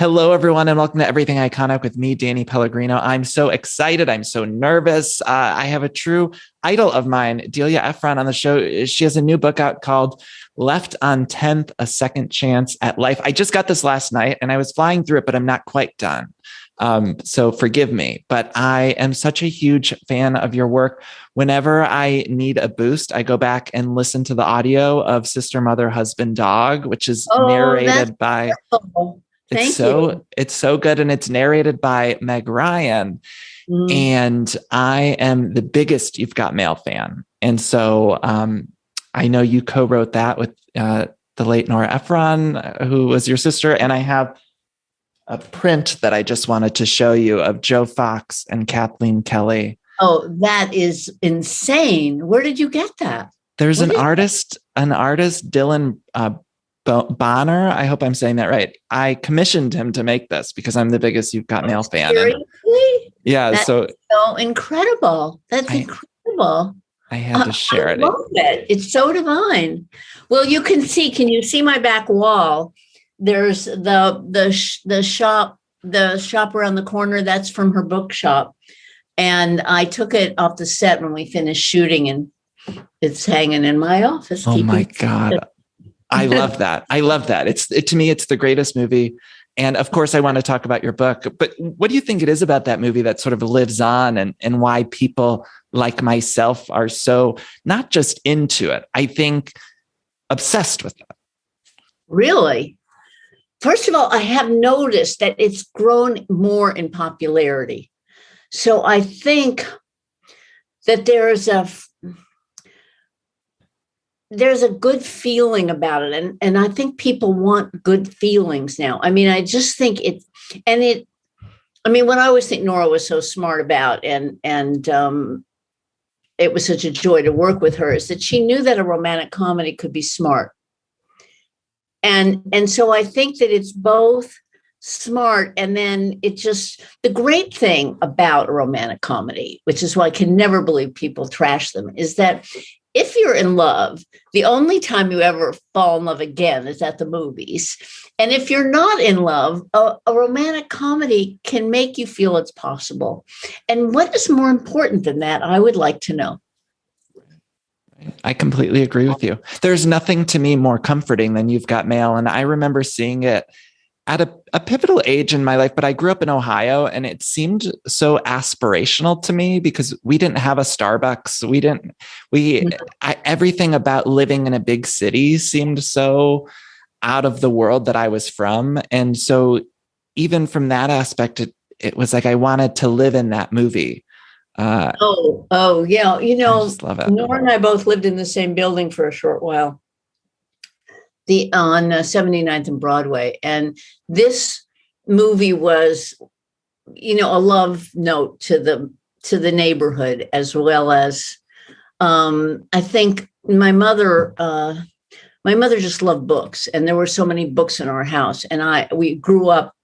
Hello, everyone, and welcome to Everything Iconic with me, Danny Pellegrino. I'm so excited. I'm so nervous. I have a true idol of mine, Delia Ephron, on the show. She has a new book out called Left on 10th, A Second Chance at Life. I just got this last night, and I was flying through it, but I'm not quite done. So forgive me, but I am such a huge fan of your work. Whenever I need a boost, I go back and listen to the audio of Sister, Mother, Husband, Dog, which is narrated by... Wonderful. Thank you. It's so good. And it's narrated by Meg Ryan. And I am the biggest You've Got Mail fan. And so I know you co-wrote that with the late Nora Ephron, who was your sister. And I have a print that I just wanted to show you of Joe Fox and Kathleen Kelly. Oh, that is insane. Where did you get that? There's an artist, Dylan Bonner. I hope I'm saying that right. I commissioned him to make this because I'm the biggest You've Got Mail fan. Seriously? Yeah. That's so incredible. That's incredible. I had to share it. I love it. It's so divine. Well, you can see, can you see my back wall? There's the shop around the corner. That's from her bookshop. And I took it off the set when we finished shooting, and it's hanging in my office. Oh my God. I love that. I love that. To me, it's the greatest movie. And of course, I want to talk about your book, but what do you think it is about that movie that sort of lives on, and why people like myself are so not just into it, I think obsessed with it? Really? First of all, I have noticed that it's grown more in popularity. So I think that there's a good feeling about it. And I think people want good feelings now. I mean, I just think what I always think Nora was so smart about, and it was such a joy to work with her, is that she knew that a romantic comedy could be smart. And so I think that it's both smart, and then the great thing about a romantic comedy, which is why I can never believe people trash them, is that if you're in love, the only time you ever fall in love again is at the movies. And if you're not in love, a romantic comedy can make you feel it's possible. And what is more important than that? I would like to know. I completely agree with you. There's nothing to me more comforting than You've Got Mail. And I remember seeing it at a pivotal age in my life, but I grew up in Ohio, and it seemed so aspirational to me because we didn't have a Starbucks. Everything about living in a big city seemed so out of the world that I was from. And so even from that aspect, it was like I wanted to live in that movie. Yeah. You know, I just love it. Nora and I both lived in the same building for a short while. On 79th and Broadway. And this movie was, a love note to the neighborhood, as well as, I think my mother just loved books, and there were so many books in our house, and we grew up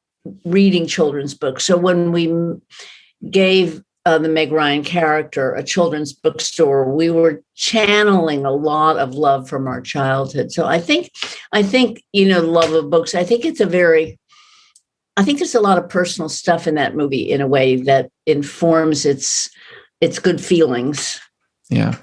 reading children's books. So when we gave the Meg Ryan character a children's bookstore, we were channeling a lot of love from our childhood. So I think the love of books, I think there's a lot of personal stuff in that movie in a way that informs its good feelings. Yeah.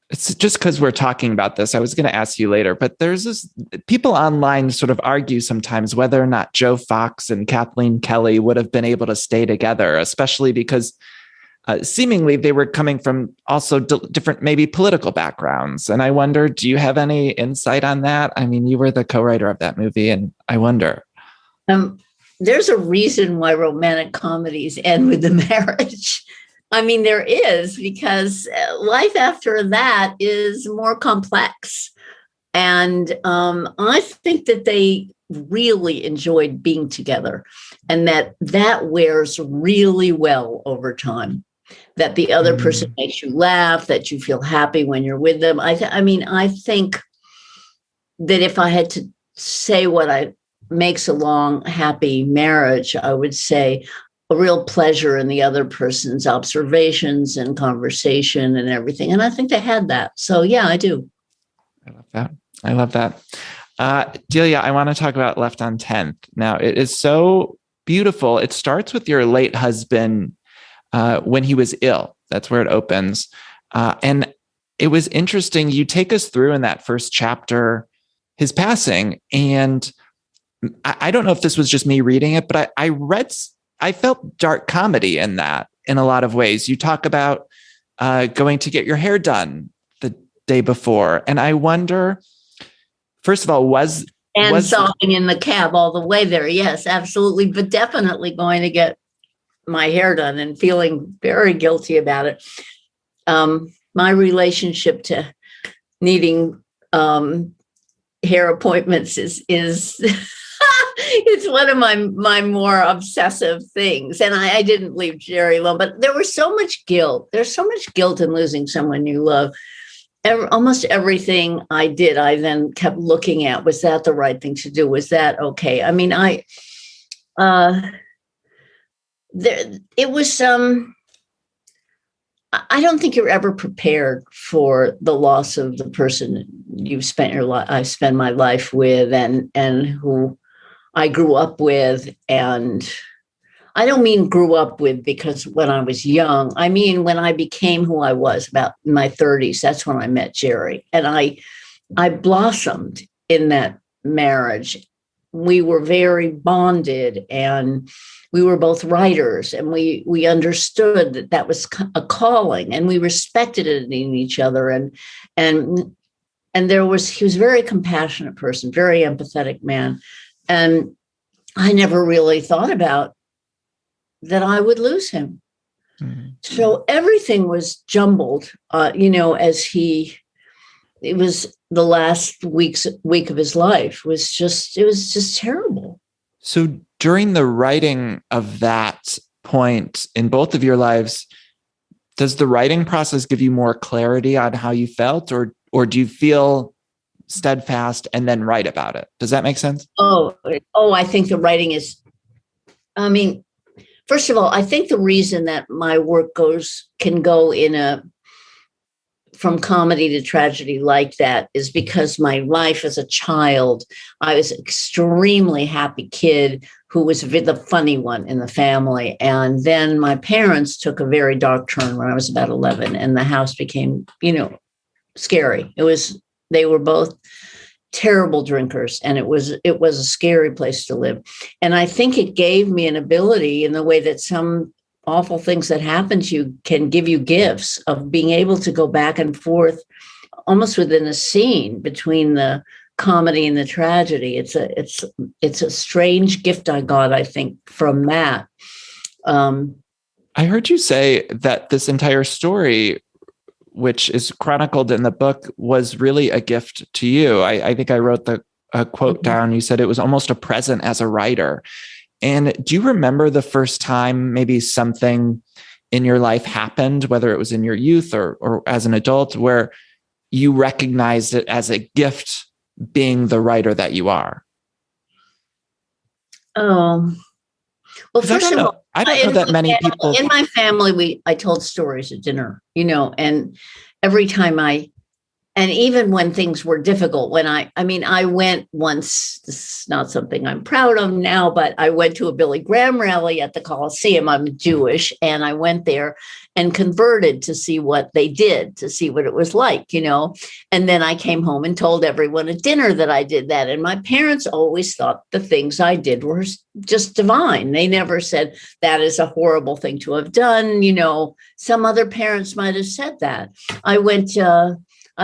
It's just because we're talking about this, I was going to ask you later, but there's people online sort of argue sometimes whether or not Joe Fox and Kathleen Kelly would have been able to stay together, especially because seemingly they were coming from also different, maybe political backgrounds. And I wonder, do you have any insight on that? I mean, you were the co-writer of that movie, and I wonder. There's a reason why romantic comedies end with the marriage. I mean, there is, because life after that is more complex. And I think that they really enjoyed being together, and that wears really well over time. That the other person makes you laugh, that you feel happy when you're with them. I think that if I had to say what makes a long, happy marriage, I would say a real pleasure in the other person's observations and conversation and everything. And I think they had that. So yeah, I do. I love that. Delia, I want to talk about Left on 10th. Now, it is so beautiful. It starts with your late husband when he was ill. That's where it opens. And it was interesting. You take us through in that first chapter his passing. And I don't know if this was just me reading it, but I felt dark comedy in that in a lot of ways. You talk about going to get your hair done the day before. And I wonder, first of all, was sobbing in the cab all the way there. Yes, absolutely. But definitely going to get my hair done and feeling very guilty about it. My relationship to needing hair appointments is it's one of my more obsessive things. And I didn't leave Jerry alone, but there was so much guilt. There's so much guilt in losing someone you love. Almost everything I did, I then kept looking at, was that the right thing to do? Was that okay? I mean, it was I don't think you're ever prepared for the loss of the person you've spent I spend my life with and who I grew up with. And I don't mean grew up with because when I was young, I mean, when I became who I was about in my 30s, that's when I met Jerry. And I blossomed in that marriage. We were very bonded and we were both writers, and we understood that was a calling, and we respected it in each other. And he was a very compassionate person, very empathetic man. And I never really thought about that I would lose him. Mm-hmm. So everything was jumbled, it was the last week of his life it was just terrible. So during the writing of that point in both of your lives, does the writing process give you more clarity on how you felt, or do you feel steadfast and then write about it? Does that make sense? Oh, I think the writing is, first of all, I think the reason that my work can go from comedy to tragedy like that is because my life as a child, I was an extremely happy kid who was the funny one in the family. And then my parents took a very dark turn when I was about 11, and the house became, scary. They were both terrible drinkers, and it was a scary place to live. And I think it gave me an ability in the way that some awful things that happen to you can give you gifts of being able to go back and forth almost within a scene between the comedy and the tragedy. It's a strange gift I got, I think, from that. I heard you say that this entire story, which is chronicled in the book, was really a gift to you. I think I wrote a quote down. You said it was almost a present as a writer. And do you remember the first time maybe something in your life happened, whether it was in your youth or as an adult, where you recognized it as a gift being the writer that you are? Well, first of all, I don't know that many people in my family. I told stories at dinner, and every time and even when things were difficult, when I went once, this is not something I'm proud of now, but I went to a Billy Graham rally at the Coliseum. I'm Jewish, and I went there and converted to see what they did, to see what it was like, and then I came home and told everyone at dinner that I did that. And my parents always thought the things I did were just divine. They never said that is a horrible thing to have done. Some other parents might have said that. I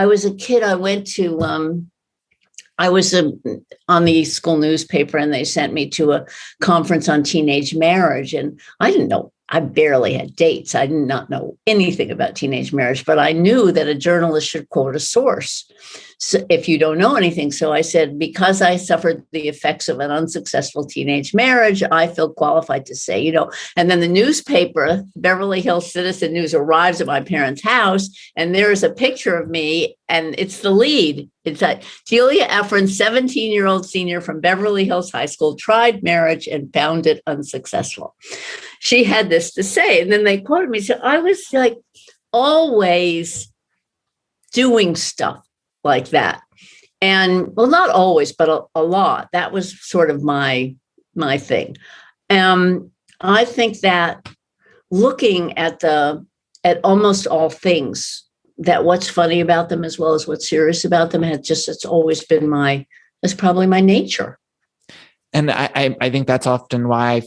was a kid. I went to, I was on the school newspaper, and they sent me to a conference on teenage marriage. And I didn't know, I barely had dates. I did not know anything about teenage marriage, but I knew that a journalist should quote a source if you don't know anything. So I said, because I suffered the effects of an unsuccessful teenage marriage, I feel qualified to say, and then the newspaper, Beverly Hills Citizen News, arrives at my parents' house, and there's a picture of me, and it's the lead. It's like Delia Ephron, 17-year-old senior from Beverly Hills High School, tried marriage and found it unsuccessful. She had this to say, and then they quoted me. So I was like always doing stuff like that. And well, not always, but a lot. That was sort of my thing. I think that looking at almost all things, that what's funny about them as well as what's serious about them it's always been that's probably my nature. And I think that's often why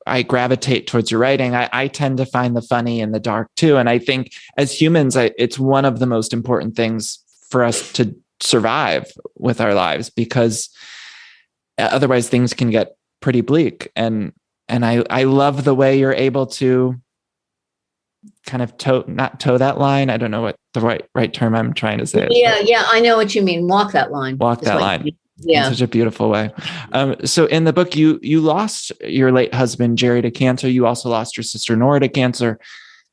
I gravitate towards your writing. I tend to find the funny in the dark too. And I think as humans, it's one of the most important things for us to survive with our lives, because otherwise things can get pretty bleak. And I love the way you're able to kind of not toe that line. I don't know what the right term I'm trying to say is. Yeah, I know what you mean. Walk that line. Walk that line. Yeah. In such a beautiful way. So in the book, you lost your late husband, Jerry, to cancer. You also lost your sister, Nora, to cancer.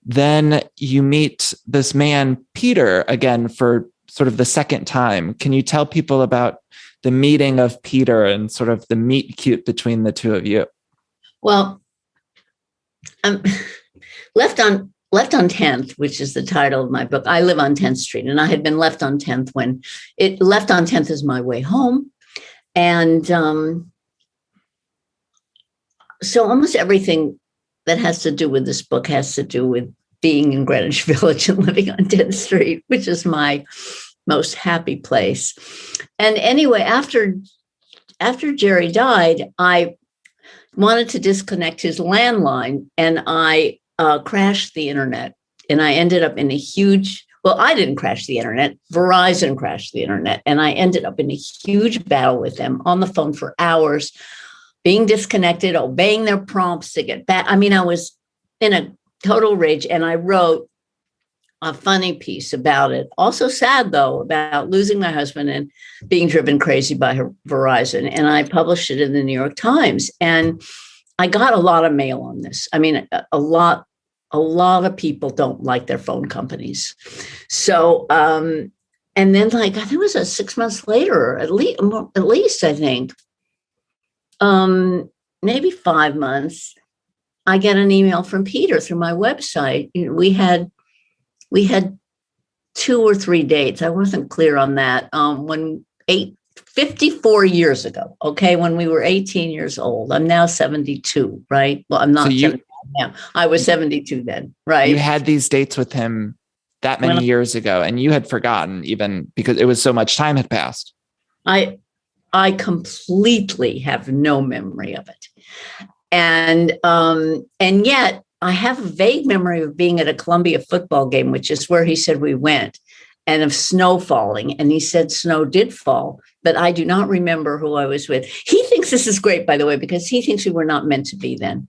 Then you meet this man, Peter, again, for sort of the second time. Can you tell people about the meeting of Peter and sort of the meet cute between the two of you? Well, left on 10th, which is the title of my book. I live on 10th Street, and I had been left on 10th when left on 10th is my way home. And so almost everything that has to do with this book has to do with being in Greenwich Village and living on 10th Street, which is my most happy place. And anyway, after Jerry died, I wanted to disconnect his landline, and I crashed the internet. And I ended up in I didn't crash the internet. Verizon crashed the internet. And I ended up in a huge battle with them on the phone for hours, being disconnected, obeying their prompts to get back. I mean, I was in a total rage. And I wrote a funny piece about it. Also sad, though, about losing my husband and being driven crazy by Verizon. And I published it in the New York Times. And I got a lot of mail on this. I mean, a lot of people don't like their phone companies. So, and then I think it was 6 months later, at least I think, maybe 5 months, I get an email from Peter through my website. We had 2 or 3 dates. I wasn't clear on that. 54 years ago. Okay. When we were 18 years old. I'm now 72, right? Well, I'm not 72 now. I was 72 then, right? You had these dates with him that many years ago, and you had forgotten, even because it was so much time had passed. I completely have no memory of it. And yet I have a vague memory of being at a Columbia football game, which is where he said we went, and of snow falling. And he said snow did fall, but I do not remember who I was with. He thinks this is great, by the way, because he thinks we were not meant to be then.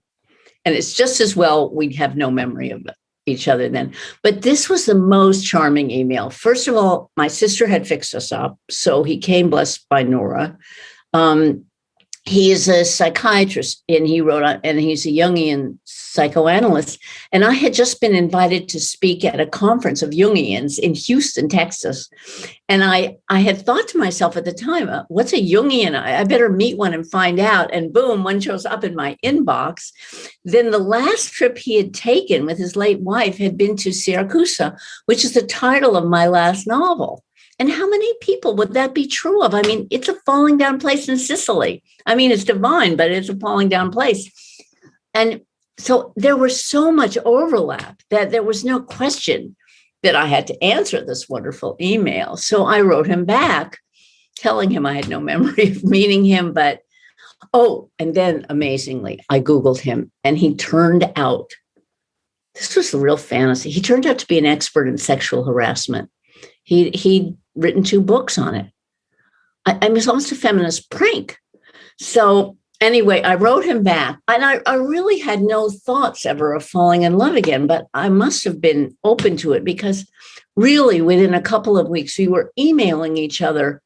And it's just as well we have no memory of each other then. But this was the most charming email. First of all, my sister had fixed us up. So he came, blessed by Nora. He is a psychiatrist, and and he's a Jungian psychoanalyst. And I had just been invited to speak at a conference of Jungians in Houston, Texas. And I had thought to myself at the time, what's a Jungian? I better meet one and find out. And boom, one shows up in my inbox. Then the last trip he had taken with his late wife had been to Syracuse, which is the title of my last novel. And how many people would that be true of? I mean, it's a falling down place in Sicily. I mean, it's divine, but it's a falling down place. And so there was so much overlap that there was no question that I had to answer this wonderful email. So I wrote him back, telling him I had no memory of meeting him. But, and then amazingly, I Googled him, and he turned out, this was the real fantasy. He turned out to be an expert in sexual harassment. He'd written 2 books on it. I was almost a feminist prank. So anyway, I wrote him back, and I really had no thoughts ever of falling in love again, but I must have been open to it, because really within a couple of weeks, we were emailing each other.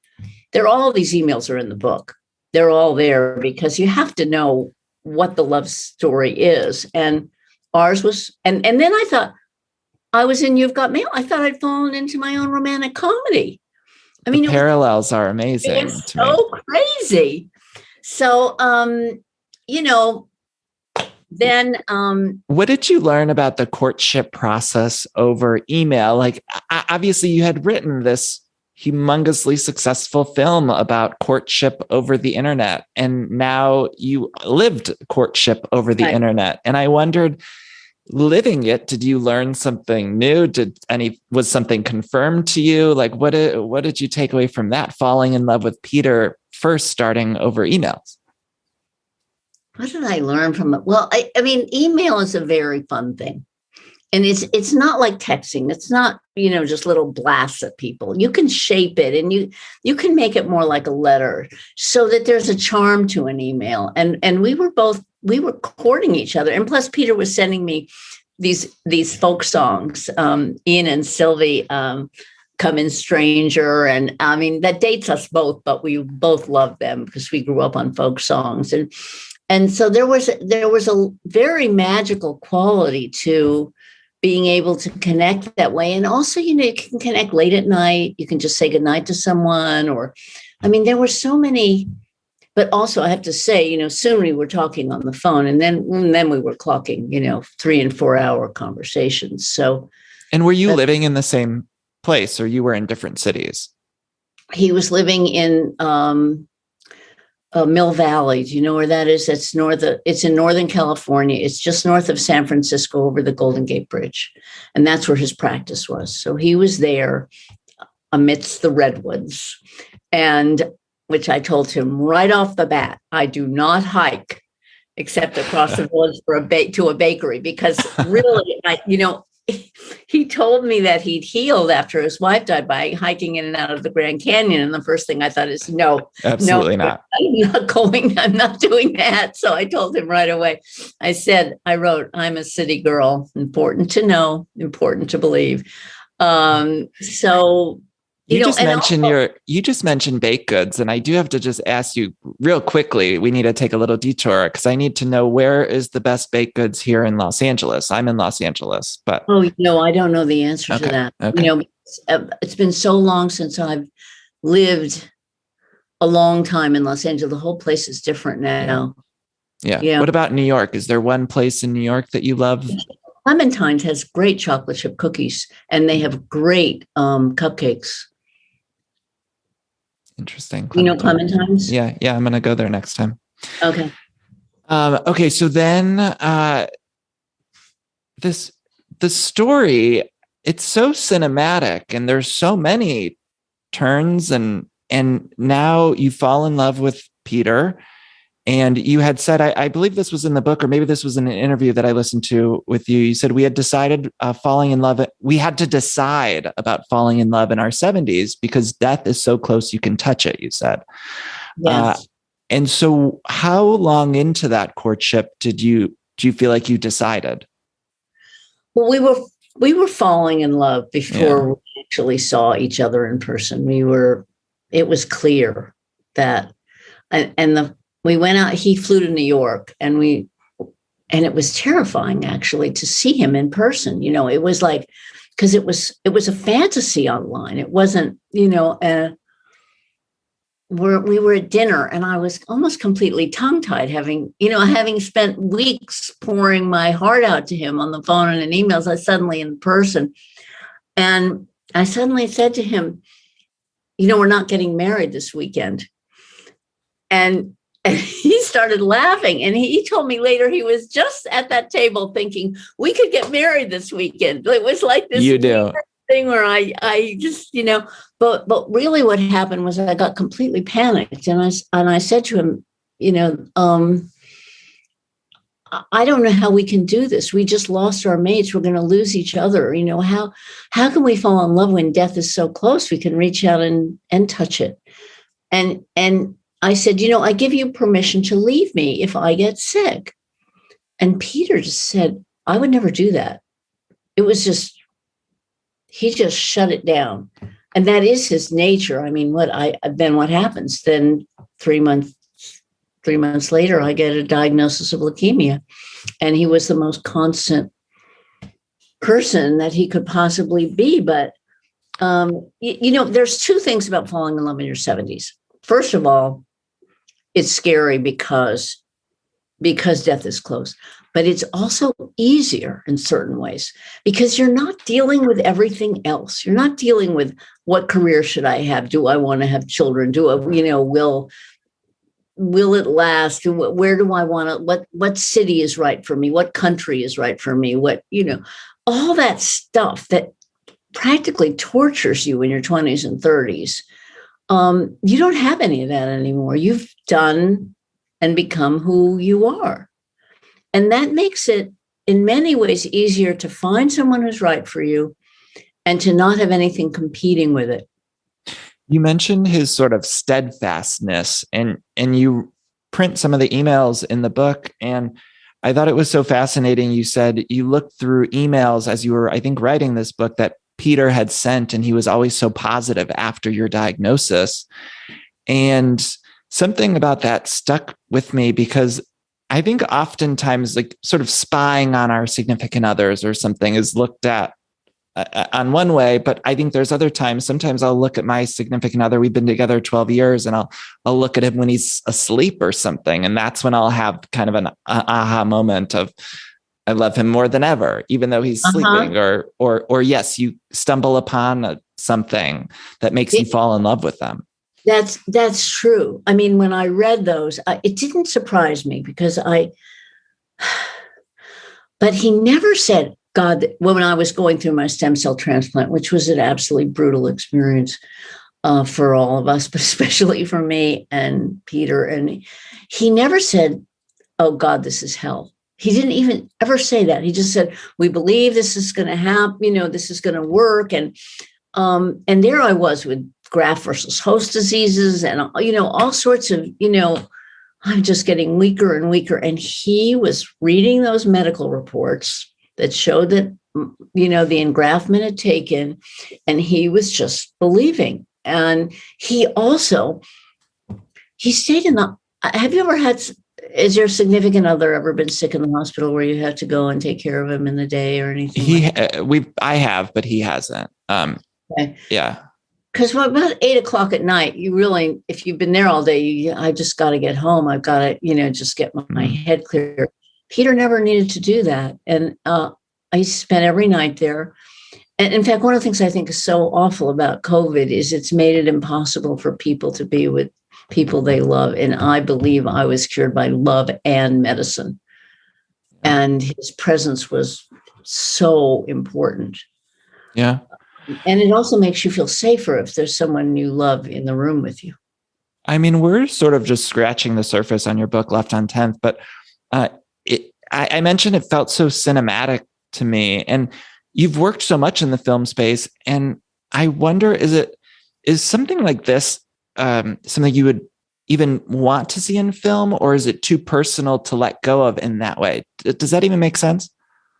All these emails are in the book. They're all there because you have to know what the love story is. And ours was, and then I thought, I was in You've Got Mail. I thought I'd fallen into my own romantic comedy. I mean, the parallels are amazing. It's so crazy. So, then. What did you learn about the courtship process over email? Like, obviously you had written this humongously successful film about courtship over the internet. And now you lived courtship over the internet. And I wondered, living it, did you learn something new? Was something confirmed to you? Like, what did you take away from that, falling in love with Peter first, starting over emails? What did I learn from it? Well, I mean, email is a very fun thing. And it's not like texting. It's not, just little blasts at people. You can shape it, and you can make it more like a letter, so that there's a charm to an email. And we were courting each other. And plus Peter was sending me these folk songs, Ian and Sylvie, Come In Stranger. And I mean, that dates us both, but we both love them because we grew up on folk songs. And so there was a very magical quality to being able to connect that way. And also, you can connect late at night. You can just say goodnight to someone, there were so many, but also I have to say, soon we were talking on the phone, and then we were clocking, 3 and 4 hour conversations. So. And were you living in the same place, or you were in different cities? He was living in, Mill Valley. Do you know where that is? It's in Northern California. It's just north of San Francisco over the Golden Gate Bridge. And that's where his practice was. So he was there amidst the redwoods, and which I told him right off the bat, I do not hike except across the village to a bakery, because really, he told me that he'd healed after his wife died by hiking in and out of the Grand Canyon. And the first thing I thought is, no, absolutely not. I'm not doing that. So I told him right away. I wrote, I'm a city girl, important to know, important to believe. You just mentioned baked goods, and I do have to just ask you real quickly. We need to take a little detour because I need to know, where is the best baked goods here in Los Angeles? I'm in Los Angeles, but I don't know the answer to that. Okay. It's been so long since I've lived a long time in Los Angeles. The whole place is different now. Yeah. What about New York? Is there one place in New York that you love? Clementine's has great chocolate chip cookies, and they have great cupcakes. Interesting. Clementine's? Yeah. I'm going to go there next time. Okay. Okay. So then the story, it's so cinematic, and there's so many turns, and now you fall in love with Peter. And you had said, I believe this was in the book, or maybe this was in an interview that I listened to with you. You said we had decided we had to decide about falling in love in our 70s because death is so close you can touch it, you said. Yes. And so how long into that courtship do you feel like you decided? Well, we were falling in love before we actually saw each other in person. It was clear that, we went out, he flew to New York, and it was terrifying actually to see him in person. It was like, because it was a fantasy online. It wasn't, we were at dinner, and I was almost completely tongue-tied, having spent weeks pouring my heart out to him on the phone and in emails. I suddenly in person, and I suddenly said to him, we're not getting married this weekend. And he started laughing, and he told me later he was just at that table thinking we could get married this weekend. It was like this thing where I just, but really what happened was I got completely panicked, and I said to him, I don't know how we can do this. We just lost our mates. We're going to lose each other. How can we fall in love when death is so close? We can reach out and touch it. And I said, I give you permission to leave me if I get sick. And Peter just said, I would never do that. It was he just shut it down. And that is his nature. I mean, what happens? Then 3 months later, I get a diagnosis of leukemia. And he was the most constant person that he could possibly be. But, there's two things about falling in love in your 70s. First of all, it's scary because because death is close. But it's also easier in certain ways because you're not dealing with everything else. You're not dealing with what career should I have? Do I want to have children? Do I, will it last? Where do I want to, what city is right for me? What country is right for me? All that stuff that practically tortures you in your 20s and 30s. You don't have any of that anymore. You've done and become who you are. And that makes it, in many ways, easier to find someone who's right for you and to not have anything competing with it. You mentioned his sort of steadfastness, and you print some of the emails in the book. And I thought it was so fascinating. You said you looked through emails as you were, I think, writing this book that Peter had sent, and he was always so positive after your diagnosis. And something about that stuck with me because I think oftentimes like sort of spying on our significant others or something is looked at on one way, but I think there's other times. Sometimes I'll look at my significant other. We've been together 12 years and I'll look at him when he's asleep or something. And that's when I'll have kind of an aha moment of, I love him more than ever, even though he's sleeping, or yes, you stumble upon something that makes you fall in love with them. That's true. I mean, when I read those, it didn't surprise me because but he never said, God, when I was going through my stem cell transplant, which was an absolutely brutal experience for all of us, but especially for me and Peter. And he never said, oh God, this is hell. He didn't even ever say that. He just said, we believe this is going to happen, this is going to work. And there I was with graft versus host diseases and, all sorts of, I'm just getting weaker and weaker. And he was reading those medical reports that showed that, the engraftment had taken, and he was just believing. And he stayed in have you ever is your significant other ever been sick in the hospital where you had to go and take care of him in the day or anything? I have, but he hasn't. Okay. Yeah. Because about 8:00 at night, you really, if you've been there all day, I just got to get home. I've got to, just get my head clear. Peter never needed to do that. And I spent every night there. And in fact, one of the things I think is so awful about COVID is it's made it impossible for people to be with people they love. And I believe I was cured by love and medicine. And his presence was so important. Yeah. And it also makes you feel safer if there's someone you love in the room with you. I mean, we're sort of just scratching the surface on your book, Left on 10th, but I mentioned it felt so cinematic to me. And you've worked so much in the film space. And I wonder, is something like this something you would even want to see in film, or is it too personal to let go of in that way? Does that even make sense?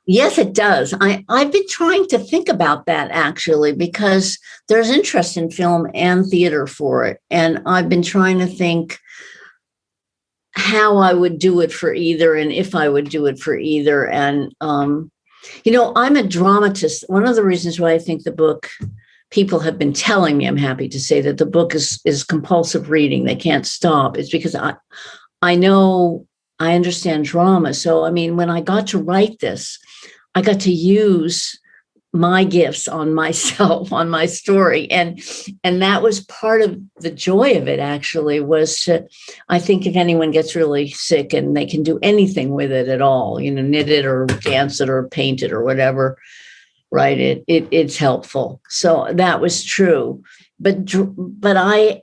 Yes, it does. I've been trying to think about that actually, because there's interest in film and theater for it. And I've been trying to think how I would do it for either and if I would do it for either. And, I'm a dramatist. One of the reasons why I think the book, people have been telling me, I'm happy to say that the book is compulsive reading. They can't stop. It's because I know I understand drama. So, I mean, when I got to write this, I got to use my gifts on myself, on my story. And that was part of the joy of it, actually, was to, I think if anyone gets really sick and they can do anything with it at all, knit it or dance it or paint it or whatever, right? It's helpful. So that was true. But I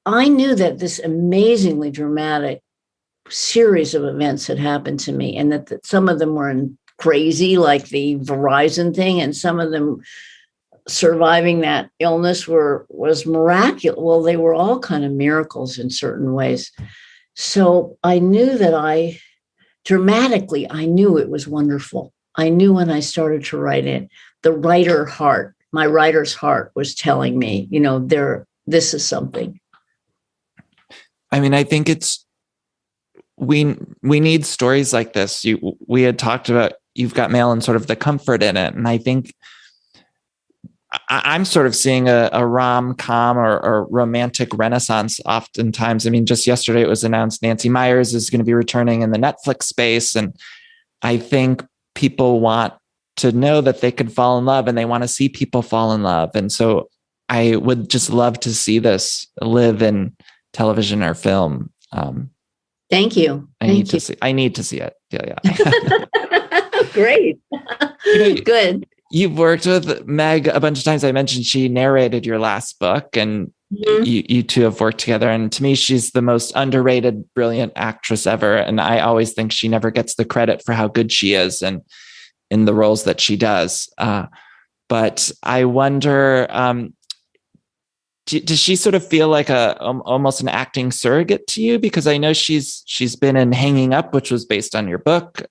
knew that this amazingly dramatic series of events had happened to me, and that some of them were crazy, like the Verizon thing, and some of them surviving that illness was miraculous. Well, they were all kind of miracles in certain ways. So I knew that dramatically, I knew it was wonderful. I knew when I started to write it, my writer's heart was telling me, this is something. I mean, I think we need stories like this. We had talked about You've Got Mail and sort of the comfort in it. And I think I'm sort of seeing a rom-com or romantic renaissance oftentimes. I mean, just yesterday it was announced Nancy Meyers is going to be returning in the Netflix space. And I think people want to know that they could fall in love, and they want to see people fall in love. And so I would just love to see this live in television or film. Thank you. I need to see it. Yeah. Great. Good. You've worked with Meg a bunch of times. I mentioned she narrated your last book, and you two have worked together. And to me, she's the most underrated, brilliant actress ever. And I always think she never gets the credit for how good she is and in the roles that she does. But I wonder, does she sort of feel like almost an acting surrogate to you? Because I know she's been in Hanging Up, which was based on your book.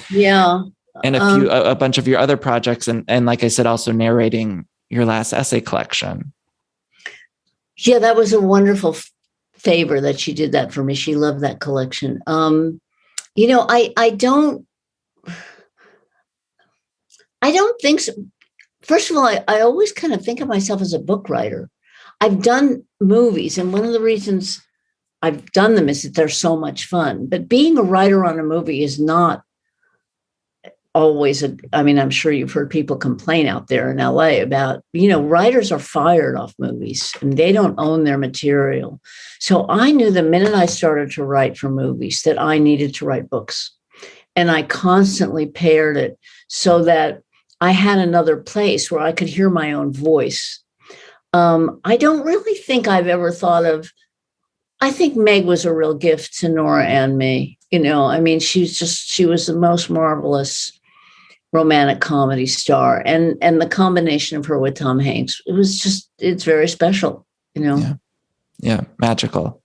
Yeah. And a bunch of your other projects. And like I said, also narrating your last essay collection. Yeah, that was a wonderful favor that she did that for me. She loved that collection. I don't think so. First of all, I always kind of think of myself as a book writer. I've done movies, and one of the reasons I've done them is that they're so much fun. But being a writer on a movie is not always I'm sure you've heard people complain out there in LA about, writers are fired off movies and they don't own their material. So I knew the minute I started to write for movies that I needed to write books. And I constantly paired it so that I had another place where I could hear my own voice. I don't really think I've ever thought of, I think Meg was a real gift to Nora and me. She was the most marvelous romantic comedy star, and the combination of her with Tom Hanks, it's very special, Yeah, magical.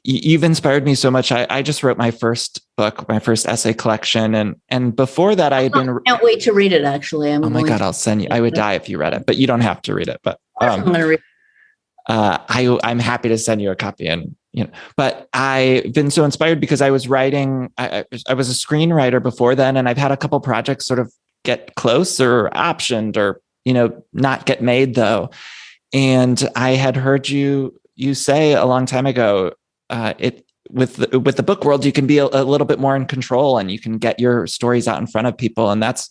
You've inspired me so much. I just wrote my first book, my first essay collection, and before that I can't wait to read it. Actually, oh my God, I'll send you. I would die if you read it, but you don't have to read it. But I'm going to read. I'm happy to send you a copy. And but I've been so inspired because I was writing. I was a screenwriter before then, and I've had a couple projects sort of get close or optioned or not get made though. And I had heard you say a long time ago, with the book world, you can be a little bit more in control, and you can get your stories out in front of people. And that's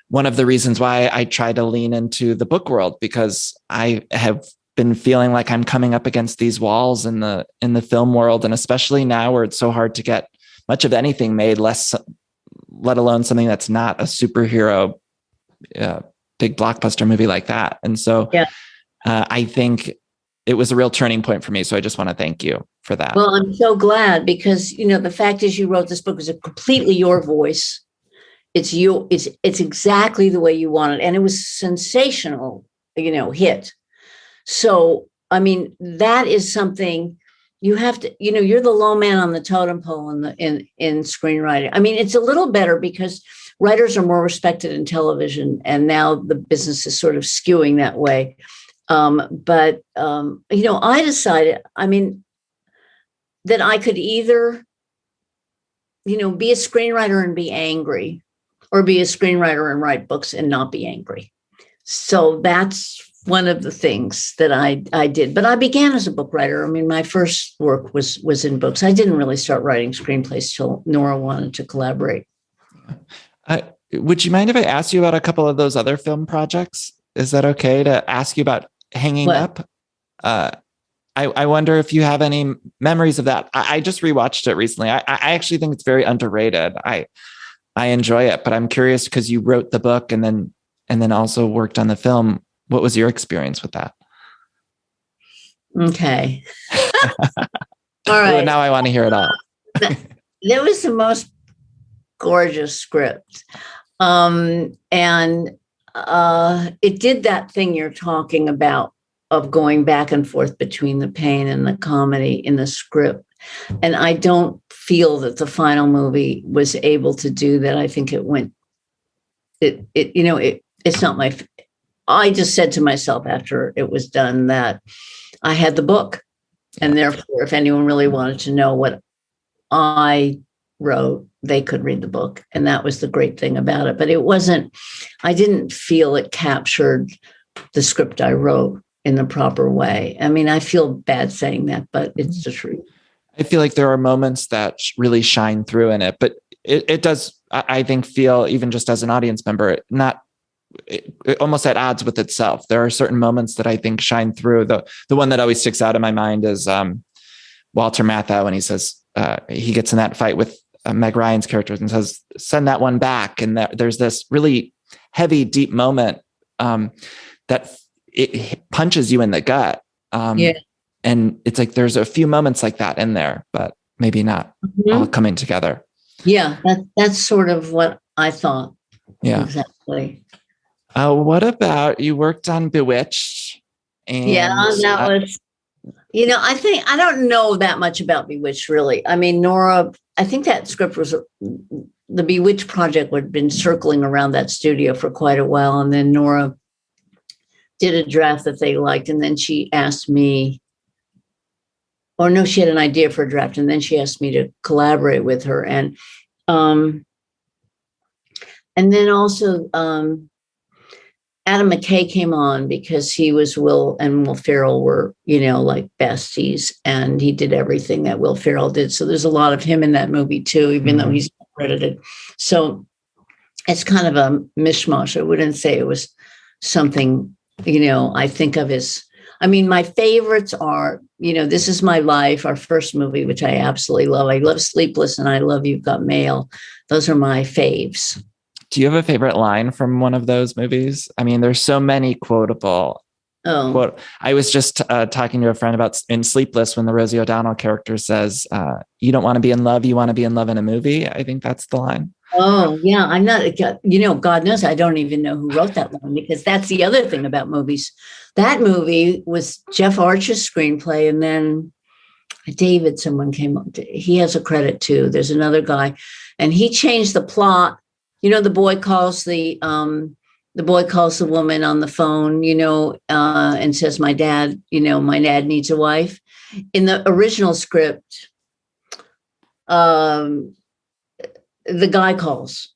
one of the reasons why I try to lean into the book world, because I have been feeling like I'm coming up against these walls in the film world. And especially now where it's so hard to get much of anything made, let alone something that's not a superhero, big blockbuster movie like that. And so I think it was a real turning point for me. So I just want to thank you for that. Well, I'm so glad, because, the fact is you wrote this book is completely your voice. It's exactly the way you want it. And it was sensational, hit. So, that is something you have to, you're the low man on the totem pole in screenwriting. It's a little better because writers are more respected in television, and now the business is sort of skewing that way. But I decided, that I could either, be a screenwriter and be angry, or be a screenwriter and write books and not be angry. So that's one of the things that I did. But I began as a book writer. My first work was in books. I didn't really start writing screenplays till Nora wanted to collaborate. Would you mind if I asked you about a couple of those other film projects? Is that okay to ask you about Hanging Up? I wonder if you have any memories of that. I just rewatched it recently. I actually think it's very underrated. I enjoy it, but I'm curious because you wrote the book and then also worked on the film. What was your experience with that? Okay. All right. Well, now I want to hear it all. There was the most gorgeous script. And it did that thing you're talking about of going back and forth between the pain and the comedy in the script. And I don't feel that the final movie was able to do that. I think it's not my, I just said to myself after it was done that I had the book. And therefore, if anyone really wanted to know what I wrote, they could read the book. And that was the great thing about it. But I didn't feel it captured the script I wrote in the proper way. I mean, I feel bad saying that, but it's the truth. I feel like there are moments that really shine through in it, but it does, I think, feel, even just as an audience member, it almost at odds with itself. There are certain moments that I think shine through. The one that always sticks out in my mind is Walter Matthau, when he says, he gets in that fight with Meg Ryan's character and says, send that one back. And there's this really heavy, deep moment that it punches you in the gut. And it's like, there's a few moments like that in there, but maybe not all coming together. Yeah, that's sort of what I thought. Yeah. Exactly. What about, you worked on Bewitched? And, that was, I don't know that much about Bewitched, really. I mean, Nora, I think that script was, the Bewitched project had been circling around that studio for quite a while. And then Nora did a draft that they liked. And then she asked me, she had an idea for a draft. And then she asked me to collaborate with her. And then also, Adam McKay came on because he was Will Ferrell were, like besties, and he did everything that Will Ferrell did. So there's a lot of him in that movie too, even though he's not credited. So it's kind of a mishmash. I wouldn't say it was something, I think of as, my favorites are, This Is My Life, our first movie, which I absolutely love. I love Sleepless and I love You've Got Mail. Those are my faves. Do you have a favorite line from one of those movies? I mean, there's so many quotable. I was just talking to a friend about in Sleepless when the Rosie O'Donnell character says, you don't want to be in love, you want to be in love in a movie. I think that's the line. Oh, yeah. I'm not, God knows I don't even know who wrote that line, because that's the other thing about movies. That movie was Jeff Archer's screenplay. And then someone came up, he has a credit too. There's another guy, and he changed the plot. The boy calls the woman on the phone, and says, my dad needs a wife. In the original script, the guy calls.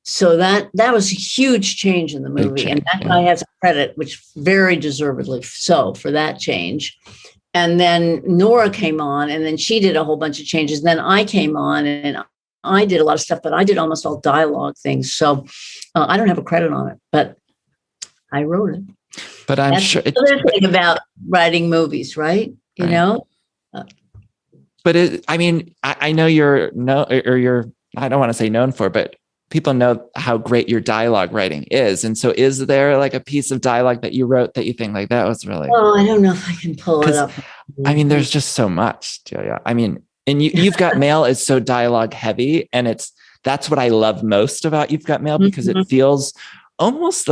So that was a huge change in the movie. And that guy has a credit, which very deservedly so, for that change. And then Nora came on, and then she did a whole bunch of changes. Then I came on, and I did a lot of stuff, but I did almost all dialogue things. So I don't have a credit on it, but I wrote it. But I'm sure the other thing about writing movies, right? But I know I don't want to say known for, but people know how great your dialogue writing is. And so is there like a piece of dialogue that you wrote that you think like that was really, I don't know if I can pull it up. There's just so much, Delia. And You've Got Mail is so dialogue heavy, and that's what I love most about You've Got Mail, because it feels almost,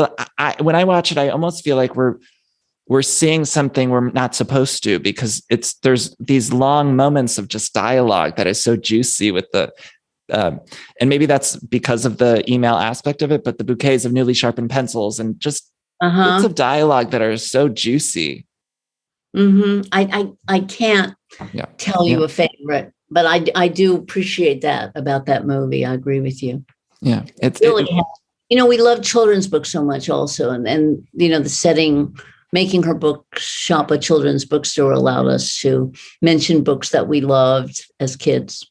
when I watch it, I almost feel like we're seeing something we're not supposed to, because there's these long moments of just dialogue that is so juicy with the, and maybe that's because of the email aspect of it, but the bouquets of newly sharpened pencils and just bits of dialogue that are so juicy. I can't tell you a favorite, but I do appreciate that about that movie. I agree with you. Yeah. We love children's books so much also. And the setting, making her book shop a children's bookstore allowed us to mention books that we loved as kids.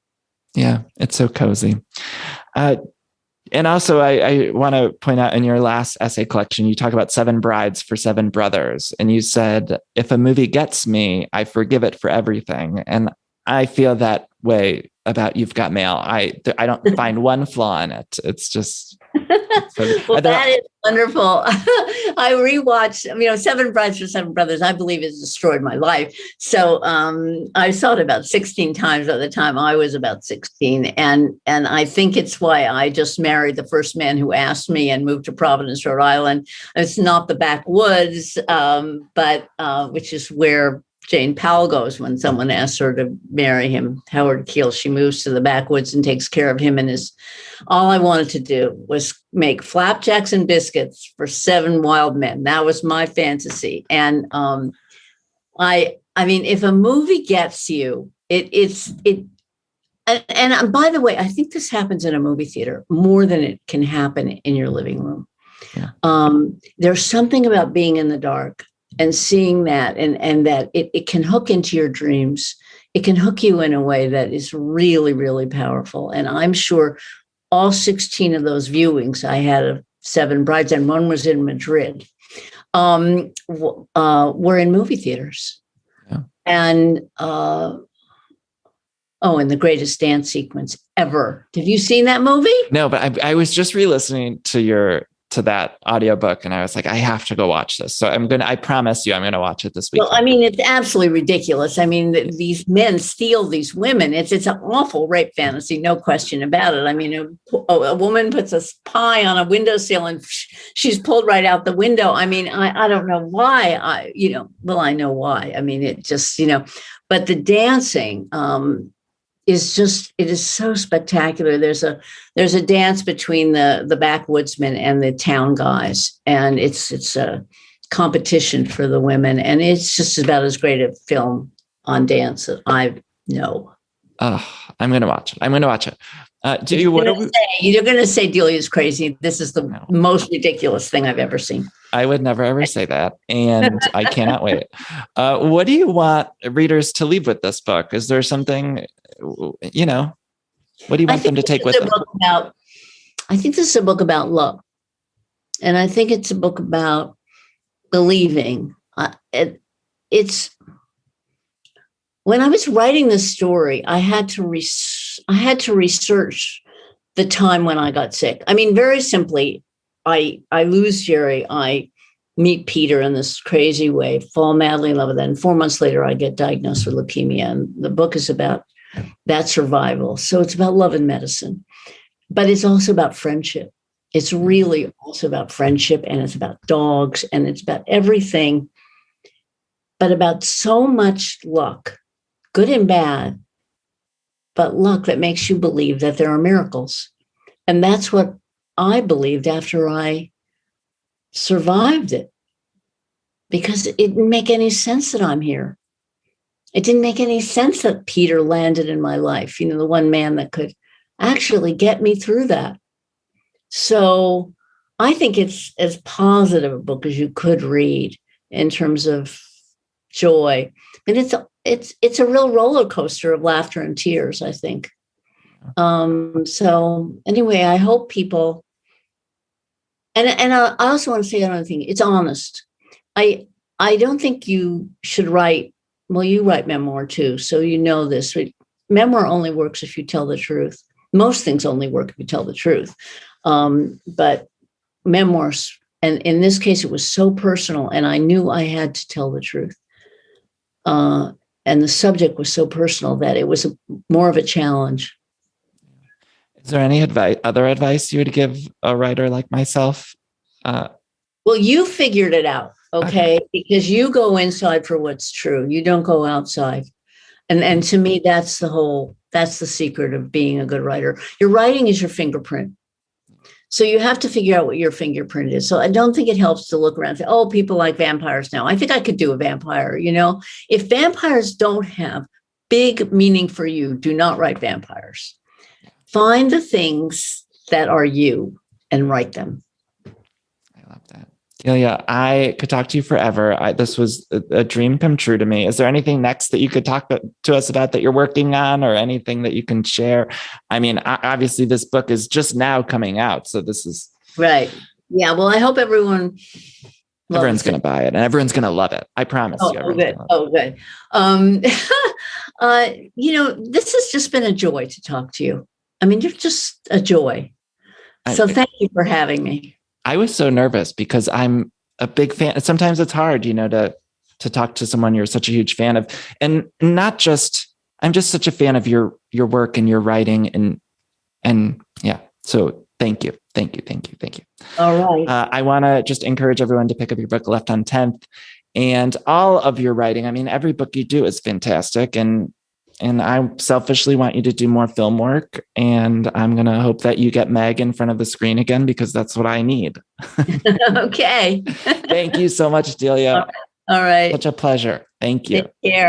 Yeah. It's so cozy. And also, I want to point out, in your last essay collection, you talk about 7 brides for 7 brothers. And you said, if a movie gets me, I forgive it for everything. And I feel that way about You've Got Mail. I don't find one flaw in it. It's just... Well, that is wonderful. I rewatched, 7 Brides for 7 Brothers, I believe has destroyed my life. So I saw it about 16 times by the time I was about 16. And I think it's why I just married the first man who asked me and moved to Providence, Rhode Island. It's not the backwoods, but which is where Jane Powell goes when someone asks her to marry him, Howard Keel. She moves to the backwoods and takes care of him. And all I wanted to do was make flapjacks and biscuits for 7 wild men. That was my fantasy. And if a movie gets you, And by the way, I think this happens in a movie theater more than it can happen in your living room. Yeah. There's something about being in the dark and seeing that, and that it can hook into your dreams. It can hook you in a way that is really, really powerful. And I'm sure all 16 of those viewings, I had of Seven Brides, and one was in Madrid, were in movie theaters. Yeah. And and the greatest dance sequence ever. Have you seen that movie? No, but I was just re-listening to that audiobook, and I was like, I have to go watch this. So I promise you, I'm going to watch it this week. Well, I mean, it's absolutely ridiculous. I mean, these men steal these women. It's an awful rape fantasy, no question about it. I mean, a woman puts a pie on a windowsill and she's pulled right out the window. I mean, I don't know why. I know why. I mean, it just, but the dancing, it is so spectacular. There's a dance between the backwoodsmen and the town guys, and it's a competition for the women, and it's just about as great a film on dance that I know. Oh, I'm going to watch it. You're going to say Delia's crazy. This is the most ridiculous thing I've ever seen. I would never ever say that, and I cannot wait. What do you want readers to leave with this book? Is there something, what do you want them to take with them? I think this is a book about love, and I think it's a book about believing. It's when I was writing this story, I had to research the time when I got sick. I mean, very simply, I lose Jerry. I meet Peter in this crazy way, fall madly in love with that. And 4 months later, I get diagnosed with leukemia. And the book is about that survival. So it's about love and medicine, but it's also about friendship. It's really also about friendship, and it's about dogs, and it's about everything, but about so much luck, good and bad, but luck that makes you believe that there are miracles. And that's what I believed after I survived it, because it didn't make any sense that I'm here. It didn't make any sense that Peter landed in my life, the one man that could actually get me through that. So I think it's as positive a book as you could read in terms of joy. And it's a real roller coaster of laughter and tears, I think. So anyway, I hope people, and I also want to say another thing. It's honest. I don't think you should write. Well, you write memoir too, so this. Memoir only works if you tell the truth. Most things only work if you tell the truth. But memoirs, and in this case, it was so personal, and I knew I had to tell the truth. And the subject was so personal that it was more of a challenge. Is there any other advice you would give a writer like myself? Well, you figured it out, okay? Because you go inside for what's true. You don't go outside. And to me, that's the secret of being a good writer. Your writing is your fingerprint. So you have to figure out what your fingerprint is. So I don't think it helps to look around and say, oh, people like vampires now. I think I could do a vampire, If vampires don't have big meaning for you, do not write vampires. Find the things that are you and write them. I love that. Delia, I could talk to you forever. This was a dream come true to me. Is there anything next that you could talk to us about that you're working on, or anything that you can share? I mean, obviously this book is just now coming out, so this is right. Yeah. Well, I hope everyone's going to buy it, and everyone's going to love it. I promise you. Good. This has just been a joy to talk to you. I mean, you're just a joy. So thank you for having me. I was so nervous because I'm a big fan. Sometimes it's hard, to talk to someone you're such a huge fan of, and not just, I'm just such a fan of your work and your writing, and yeah. So thank you. All right. I want to just encourage everyone to pick up your book, Left on 10th, and all of your writing. I mean, every book you do is fantastic, and I selfishly want you to do more film work. And I'm going to hope that you get Meg in front of the screen again, because that's what I need. Okay. Thank you so much, Delia. All right. Such a pleasure. Thank you. Take care.